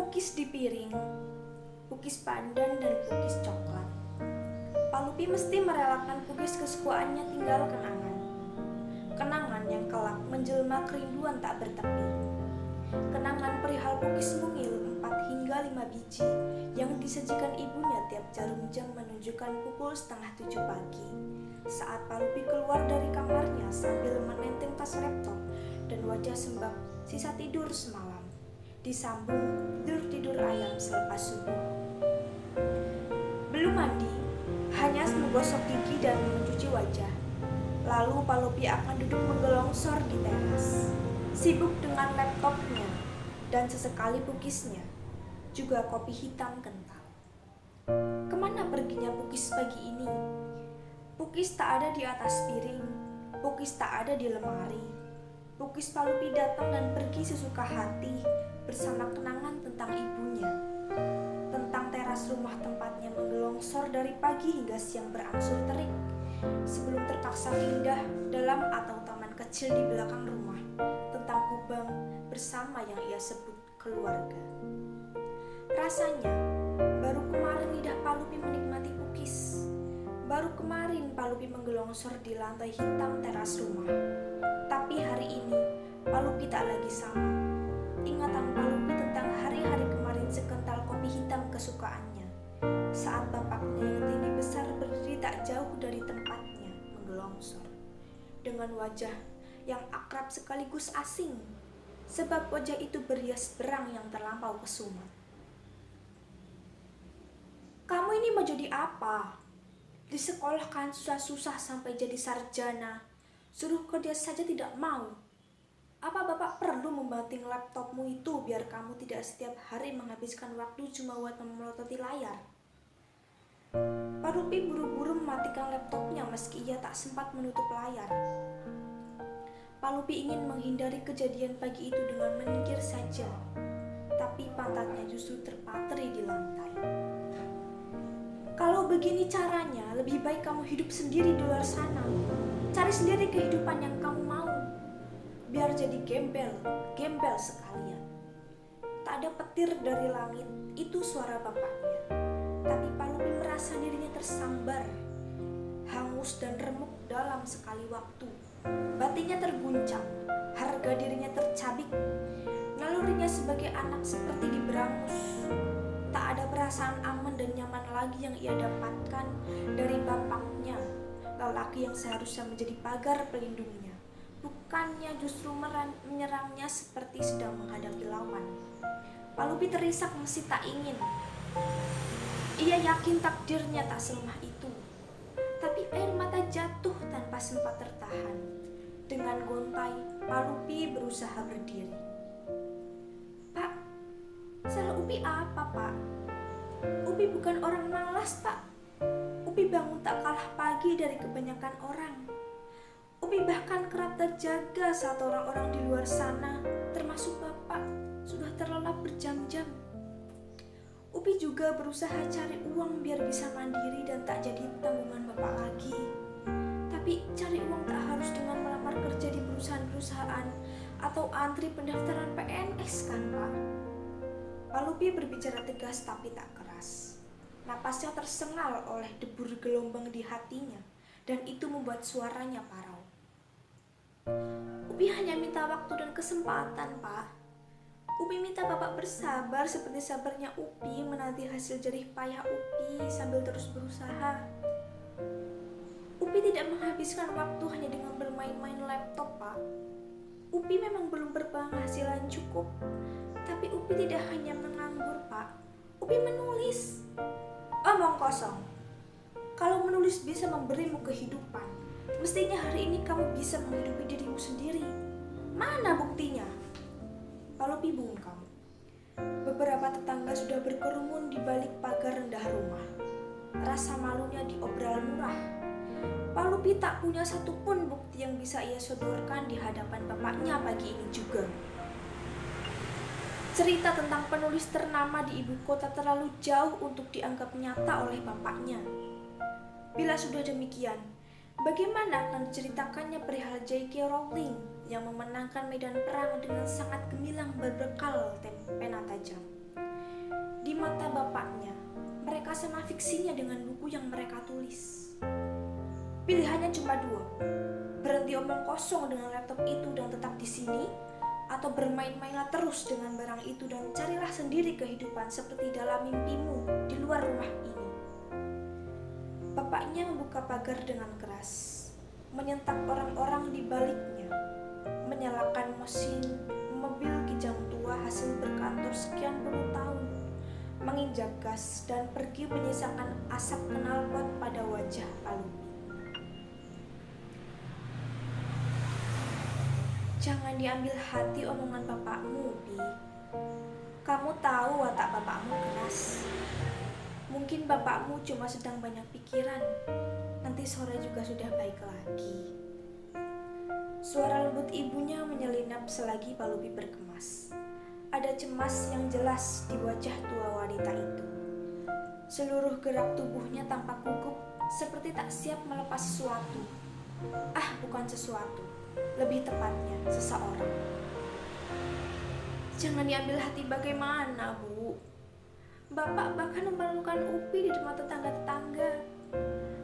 Pukis di piring, pukis pandan dan pukis coklat. Pak Lupi mesti merelakan pukis kesukaannya tinggal kenangan. Kenangan yang kelak menjelma kerinduan tak bertepi. Kenangan perihal pukis mungil 4 hingga 5 biji yang disajikan ibunya tiap jarum jam menunjukkan pukul 6:30 pagi. Saat Pak Lupi keluar dari kamarnya sambil menenteng tas laptop dan wajah sembab sisa tidur semalam, disambung tidur ayam selepas subuh. Belum mandi, hanya menggosok gigi dan mencuci wajah. Lalu Pak Lupi akan duduk menggelongsor di teras, sibuk dengan laptopnya dan sesekali pukisnya, juga kopi hitam kental. Kemana perginya pukis pagi ini? Pukis tak ada di atas piring, pukis tak ada di lemari. Pukis Pak Lupi datang dan pergi sesuka hati bersama kenangan tentang ibunya, tentang teras rumah tempatnya menggelongsor dari pagi hingga siang berangsur terik, sebelum terpaksa pindah dalam atau taman kecil di belakang rumah, tentang kubang bersama yang ia sebut keluarga. Rasanya, baru kemarin lidah Pak Lupi menikmati pukis. Baru kemarin Pak Lupi menggelongsor di lantai hitam teras rumah. Tapi hari ini, Pak Lupi tak lagi sama. Ingatan Pak Lupi tentang hari-hari kemarin sekental kopi hitam kesukaannya. Saat bapaknya yang tinggi besar berdiri tak jauh dari tempatnya menggelongsor. Dengan wajah yang akrab sekaligus asing. Sebab wajah itu berias berang yang terlampau kesumat. Kamu ini mau jadi apa? Disekolahkan susah-susah sampai jadi sarjana, suruh kerja saja tidak mau. Apa bapak perlu membanting laptopmu itu biar kamu tidak setiap hari menghabiskan waktu cuma buat memelototi layar? Pak Lupi buru-buru mematikan laptopnya meski ia tak sempat menutup layar. Pak Lupi ingin menghindari kejadian pagi itu dengan menyingkir saja, tapi pantatnya justru terpatri di lantai. Kalau begini caranya, lebih baik kamu hidup sendiri di luar sana. Cari sendiri kehidupan yang kamu mau. Biar jadi gembel sekalian. Tak ada petir dari langit, itu suara bapaknya. Tapi Pak Lupi merasa dirinya tersambar, hangus dan remuk dalam sekali waktu. Batinnya terguncang, harga dirinya tercabik. Nalurinya sebagai anak seperti diberangus. Tak ada perasaan aman dan nyaman lagi yang ia dapatkan dari bapaknya, lelaki yang seharusnya menjadi pagar pelindungnya. Bukannya justru menyerangnya seperti sedang menghadapi lawan. Pak Lupi terisak meski tak ingin. Ia yakin takdirnya tak selemah itu. Tapi air mata jatuh tanpa sempat tertahan. Dengan gontai, Pak Lupi berusaha berdiri. Pak, salah Upi apa, Pak? Upi bukan orang malas, Pak. Upi bangun tak kalah pagi dari kebanyakan orang. Upi bahkan kerap terjaga saat orang-orang di luar sana, termasuk Bapak, sudah terlelap berjam-jam. Upi juga berusaha cari uang biar bisa mandiri dan tak jadi tanggungan Bapak lagi. Tapi cari uang tak harus dengan melamar kerja di perusahaan-perusahaan atau antri pendaftaran PNS kan, Pak? Pak Lupi berbicara tegas tapi tak keras. Napasnya tersengal oleh debur gelombang di hatinya dan itu membuat suaranya parau. Upi hanya minta waktu dan kesempatan, Pak. Upi minta Bapak bersabar seperti sabarnya Upi menanti hasil jerih payah Upi sambil terus berusaha. Upi tidak menghabiskan waktu hanya dengan bermain-main laptop, Pak. Upi memang belum berpenghasilan cukup, tapi Upi tidak hanya menganggur, Pak. Upi menulis. Omong kosong. Kalau menulis bisa memberimu kehidupan, mestinya hari ini kamu bisa menghidupi dirimu sendiri. Mana buktinya? Pak Lupi bungkam. Beberapa tetangga sudah berkerumun di balik pagar rendah rumah. Rasa malunya diobral murah. Pak Lupi tak punya satupun bukti yang bisa ia sodorkan di hadapan bapaknya pagi ini juga. Cerita tentang penulis ternama di ibu kota terlalu jauh untuk dianggap nyata oleh bapaknya. Bila sudah demikian, bagaimana akan diceritakannya perihal J.K. Rowling yang memenangkan medan perang dengan sangat gemilang berbekal pena tajam? mata bapaknya, mereka sama fiksinya dengan buku yang mereka tulis. Pilihannya cuma dua, berhenti omong kosong dengan laptop itu dan tetap di sini, atau bermain-mainlah terus dengan barang itu dan carilah sendiri kehidupan seperti dalam mimpimu di luar rumah ini. Bapaknya membuka pagar dengan keras, menyentak orang-orang di baliknya, menyalakan mesin mobil kijang tua hasil berkantor sekian puluh tahun, menginjak gas dan pergi menyisakan asap knalpot pada wajah Palupi. Jangan diambil hati omongan bapakmu, Pi. Kamu tahu watak bapakmu keras. Mungkin bapakmu cuma sedang banyak pikiran. Nanti sore juga sudah baik lagi. Suara lembut ibunya menyelinap selagi Palupi berkemas. Ada cemas yang jelas di wajah tua wanita itu. Seluruh gerak tubuhnya tampak gugup, seperti tak siap melepas sesuatu. Bukan sesuatu, lebih tepatnya seseorang. Jangan diambil hati bagaimana, Bu? Bapak bahkan memperlukan Upi di rumah tetangga-tetangga.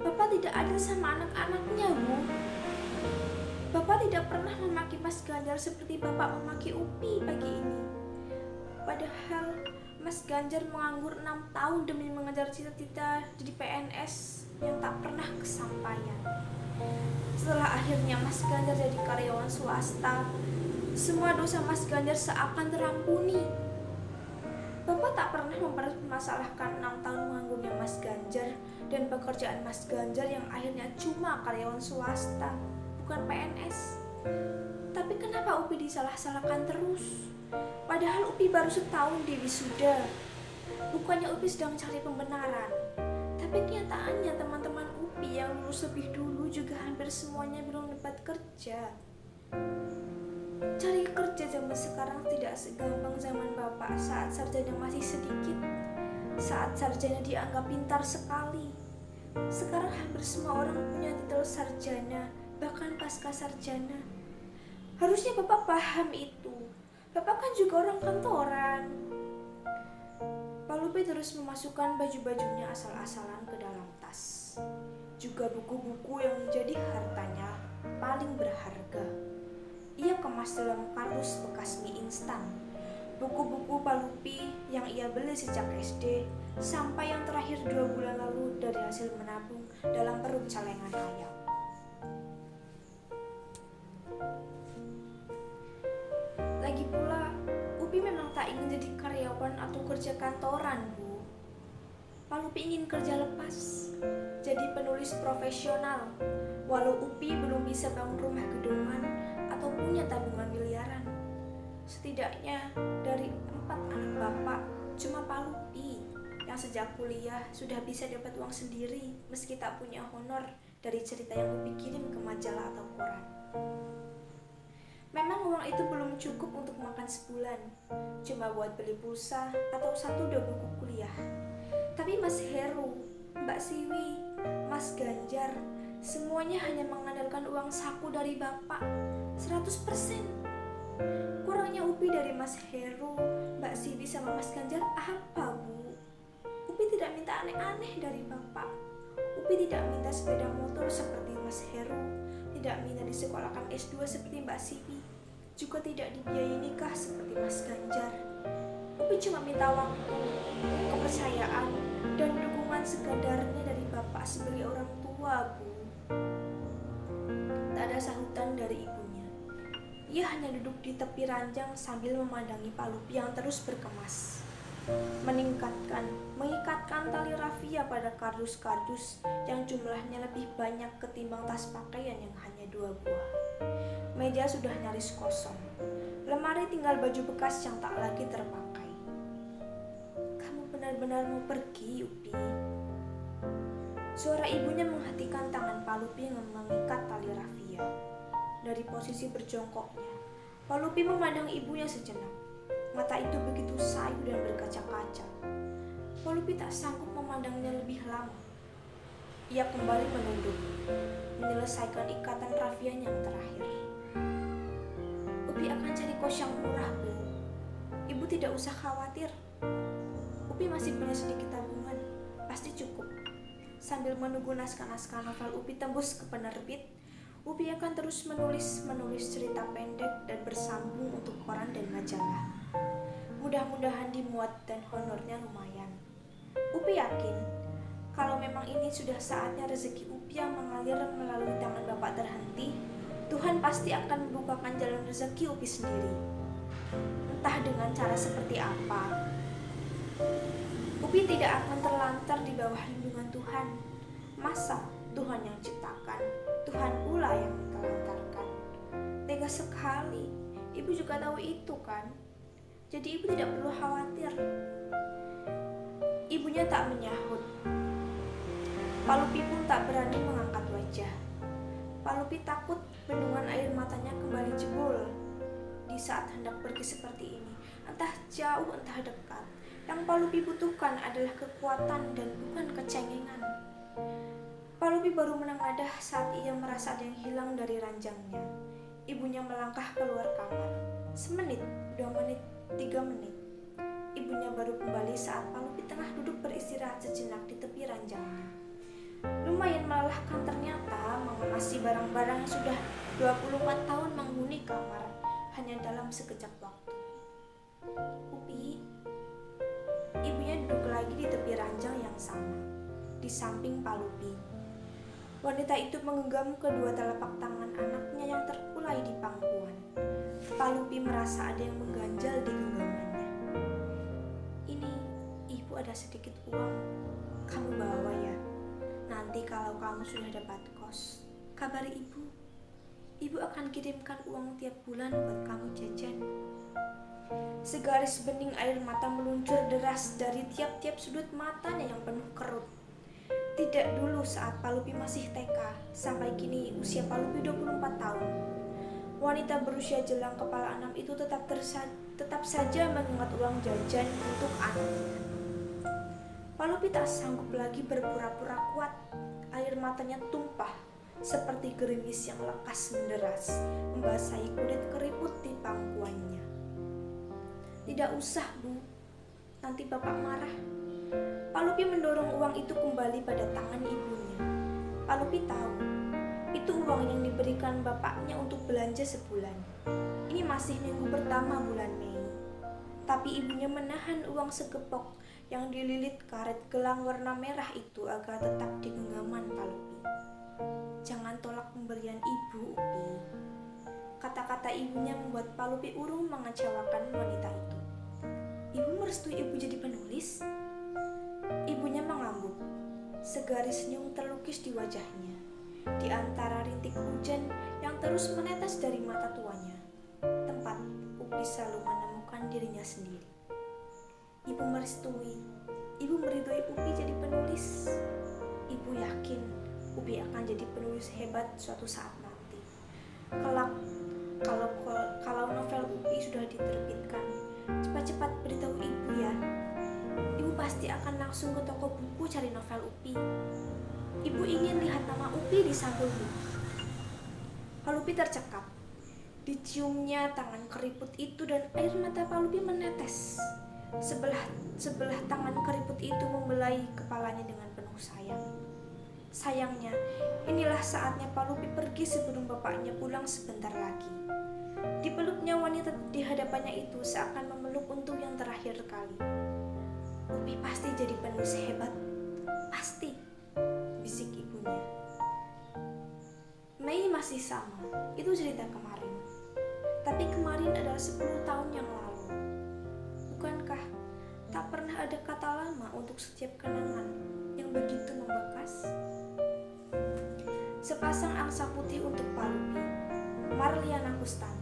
Bapak tidak adil sama anak-anaknya, Bu. Bapak tidak pernah memaki Mas Ganjar seperti Bapak memaki Upi pagi ini. Padahal Mas Ganjar menganggur 6 tahun demi mengejar cita-cita jadi PNS yang tak pernah kesampaian. Setelah akhirnya Mas Ganjar jadi karyawan swasta, semua dosa Mas Ganjar seakan terampuni. Bapak tak pernah mempermasalahkan 6 tahun menganggurnya Mas Ganjar dan pekerjaan Mas Ganjar yang akhirnya cuma karyawan swasta, bukan PNS. Tapi kenapa Upi disalah-salahkan terus? Padahal Upi baru setahun di wisuda. Bukannya Upi sedang cari pembenaran, tapi kenyataannya teman-teman Upi yang lulus lebih dulu juga hampir semuanya belum dapat kerja. Cari kerja zaman sekarang tidak segampang zaman Bapak saat sarjana masih sedikit, saat sarjana dianggap pintar sekali. Sekarang hampir semua orang punya titel sarjana, bahkan pasca sarjana. Harusnya Bapak paham itu. Bapak kan juga orang kantoran. Palupi terus memasukkan baju-bajunya asal-asalan ke dalam tas. Juga buku-buku yang menjadi hartanya paling berharga. Ia kemas dalam kardus bekas mie instan. Buku-buku Palupi yang ia beli sejak SD sampai yang terakhir 2 bulan lalu dari hasil menabung dalam perut celengan ayam. Lagi pula, Upi memang tak ingin jadi karyawan atau kerja kantoran, Bu. Palupi ingin kerja lepas, jadi penulis profesional. Walau Upi belum bisa bangun rumah gedongan atau punya tabungan miliaran, setidaknya dari 4 anak Bapak, cuma Palupi yang sejak kuliah sudah bisa dapat uang sendiri meski tak punya honor dari cerita yang Upi kirim ke majalah atau koran. Memang uang itu belum cukup untuk makan sebulan, cuma buat beli pulsa atau 1-2 buku kuliah. Tapi Mas Heru, Mbak Siwi, Mas Ganjar, semuanya hanya mengandalkan uang saku dari Bapak 100%. Kurangnya Upi dari Mas Heru, Mbak Siwi sama Mas Ganjar apa, Bu? Upi tidak minta aneh-aneh dari Bapak. Upi tidak minta sepeda motor seperti Mas Heru, tidak minta disekolahkan S2 seperti Mbak Siwi, juga tidak dibiayai nikah seperti Mas Ganjar. Upi cuma minta waktu, kepercayaan, dan dukungan sekadarnya dari Bapak sebagai orang tua, Bu. Tak ada sahutan dari ibunya. Ia hanya duduk di tepi ranjang sambil memandangi Palupi yang terus berkemas. Mengikatkan tali rafia pada kardus-kardus yang jumlahnya lebih banyak ketimbang tas pakaian yang hanya 2 buah. Meja sudah nyaris kosong. Lemari tinggal baju bekas yang tak lagi terpakai. Kamu benar-benar mau pergi, Upi? Suara ibunya menghentikan tangan Palupi yang mengikat tali rafia. Dari posisi berjongkoknya, Palupi memandang ibunya sejenak. Mata itu begitu sayu dan berkaca-kaca. Palupi tak sanggup memandangnya lebih lama. Ia kembali menunduk, menyelesaikan ikatan rafianya yang terakhir. Upi akan cari kos yang murah, Bu. Ibu tidak usah khawatir. Upi Upi masih punya sedikit tabungan, pasti cukup. Sambil menunggu naskah-naskah novel Upi tembus ke penerbit, Upi akan terus menulis cerita pendek dan bersambung untuk koran dan majalah. Mudah-mudahan dimuat dan honornya lumayan. Upi yakin, kalau memang ini sudah saatnya rezeki Upi yang mengalir melalui tangan Bapak terhenti, Tuhan pasti akan membukakan jalan rezeki Upi sendiri. Entah dengan cara seperti apa. Upi tidak akan terlantar di bawah lindungan Tuhan. Masa Tuhan yang ciptakan, Tuhan pula yang telantarkan. Tega sekali. Ibu juga tahu itu kan? Jadi ibu tidak perlu khawatir. Ibunya tak menyahut. Pak Lupi pun tak berani mengangkat wajah. Pak Lupi takut bendungan air matanya kembali jebol di saat hendak pergi seperti ini. Entah jauh, entah dekat. Yang Pak Lupi butuhkan adalah kekuatan dan bukan kecengengan. Pak Lupi baru menengadah saat ia merasa ada yang hilang dari ranjangnya. Ibunya melangkah keluar kamar. Semenit, 2 menit, 3 menit. Ibunya baru kembali saat Pak Lupi tengah duduk beristirahat sejenak di tepi ranjangnya. Lumayan melelahkan ternyata mengemasi barang-barang yang sudah 24 tahun menghuni kamar hanya dalam sekejap waktu. Upi, ibunya duduk lagi di tepi ranjang yang sama, di samping Pak Lupi. Wanita itu menggenggam kedua telapak tangan anaknya yang terkulai di pangkuan. Pak Lupi merasa ada yang mengganjal di genggamannya. Ini, ibu ada sedikit uang, kamu bawa ya. Nanti kalau kamu sudah dapat kos, kabari ibu. Ibu akan kirimkan uang tiap bulan buat kamu jajan. Segaris bening air mata meluncur deras dari tiap-tiap sudut matanya yang penuh kerut. Tidak dulu saat Pak Lupi masih TK, sampai kini usia Pak Lupi 24 tahun. Wanita berusia jelang kepala 6 itu tetap saja mengingat uang jajan untuk anaknya. Pak Lupi tak sanggup lagi berpura-pura kuat. Air matanya tumpah seperti gerimis yang lekas menderas, membasahi kulit keriput di pangkuannya. Tidak usah, Bu. Nanti Bapak marah. Pak Lupi mendorong uang itu kembali pada tangan ibunya. Pak Lupi tahu, itu uang yang diberikan bapaknya untuk belanja sebulan. Ini masih minggu pertama bulan Mei. Tapi ibunya menahan uang segepok yang dililit karet gelang warna merah itu agar tetap di genggaman Pak Lupi. Jangan tolak pemberian ibu, Upi. Kata-kata ibunya membuat Pak Lupi urung mengecewakan wanita itu. Ibu merestui ibu jadi penulis? Ibunya mengangguk. Segaris senyum terlukis di wajahnya, di antara rintik hujan yang terus menetes dari mata tuanya, tempat Upi selalu menemukan dirinya sendiri. Ibu merestui. Ibu meridhoi Upi jadi penulis. Ibu yakin Upi akan jadi penulis hebat suatu saat nanti. Kelak, kalau novel Upi sudah diterbitkan, cepat-cepat beritahu ibu ya. Ibu pasti akan langsung ke toko buku cari novel Upi. Ibu ingin lihat nama Upi di sampul buku. Pak Lupi tercekap. Diciumnya tangan keriput itu dan air mata Pak Lupi menetes. Sebelah tangan keriput itu membelai kepalanya dengan penuh sayang. Sayangnya, inilah saatnya Pak Lupi pergi sebelum bapaknya pulang sebentar lagi. Dipeluknya wanita di hadapannya itu seakan memeluk untuk yang terakhir kali. Upi pasti jadi penulis hebat. Pasti, bisik ibunya. Mei masih sama, itu cerita kemarin. Tapi kemarin adalah 10 tahun yang lalu. Bukankah tak pernah ada kata lama untuk setiap kenangan yang begitu membekas? Sepasang angsa putih untuk Pak Lupi. Marliana Kustana.